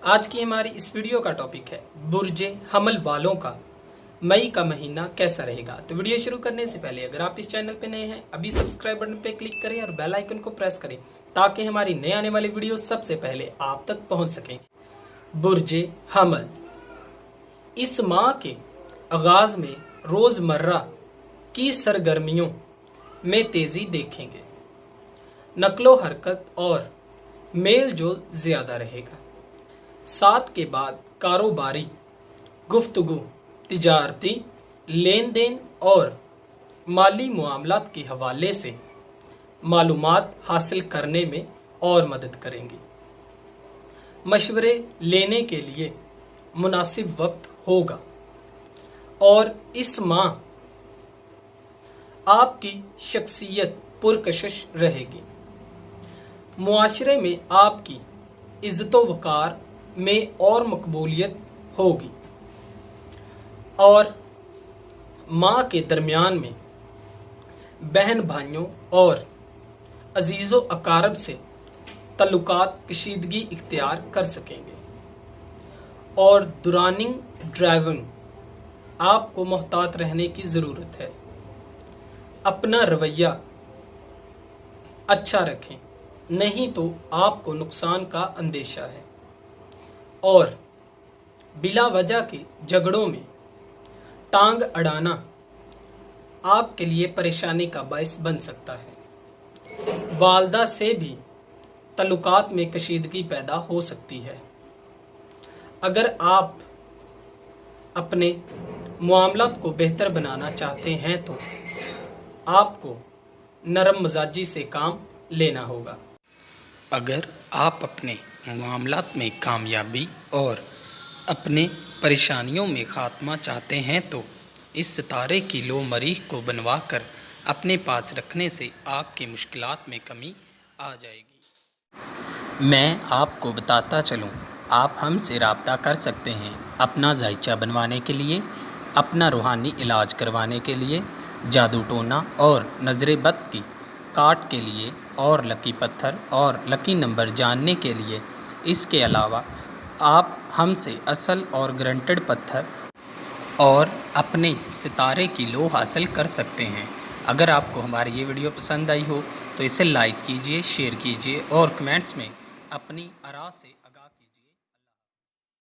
आज की हमारी इस वीडियो का टॉपिक है बुर्ज हमल वालों का मई का महीना कैसा रहेगा। तो वीडियो शुरू करने से पहले अगर आप इस चैनल पे नए हैं अभी सब्सक्राइब बटन पे क्लिक करें और बेल आइकन को प्रेस करें ताकि हमारी नए आने वाली वीडियो सबसे पहले आप तक पहुंच सकें। बुर्ज हमल इस माह के आगाज में रोज़मर्रा की सरगर्मियों में तेज़ी देखेंगे। नकलो हरकत और मेल जोल ज़्यादा रहेगा। 7 के बाद कारोबारी गुफ्तगू, तिजारती लेन देन और माली मामलात के हवाले से मालूमात हासिल करने में और मदद करेंगी। मशवरे लेने के लिए मुनासिब वक्त होगा और इस माह आपकी शख्सियत पुरकशिश रहेगी। मुआशरे में आपकी इज्जत वक़ार में और मकबूलियत होगी और माँ के दरमियान में बहन भाइयों और अजीज़ो अकारब से तल्लुकात कशीदगी इख्तियार कर सकेंगे और दुरानिंग ड्राइविंग आपको मोहतात रहने की ज़रूरत है। अपना रवैया अच्छा रखें, नहीं तो आपको नुकसान का अंदेशा है और बिला वजह के झगड़ों में टांग अड़ाना आपके लिए परेशानी का बायस बन सकता है। वालदा से भी तल्लुकात में कशीदगी पैदा हो सकती है। अगर आप अपने मामलात को बेहतर बनाना चाहते हैं तो आपको नरम मिजाजी से काम लेना होगा। अगर आप अपने मामलात में कामयाबी और अपने परेशानियों में ख़ात्मा चाहते हैं तो इस सितारे की लो मरीख को बनवा कर अपने पास रखने से आपकी मुश्किलात में कमी आ जाएगी। मैं आपको बताता चलूँ, आप हमसे रब्ता कर सकते हैं अपना जायचा बनवाने के लिए, अपना रूहानी इलाज करवाने के लिए, जादू टोना और नज़र बद की काट के लिए और लकी पत्थर और लकी नंबर जानने के लिए। इसके अलावा आप हमसे असल और गारंटेड पत्थर और अपने सितारे की लो हासिल कर सकते हैं। अगर आपको हमारी ये वीडियो पसंद आई हो तो इसे लाइक कीजिए, शेयर कीजिए और कमेंट्स में अपनी आरा से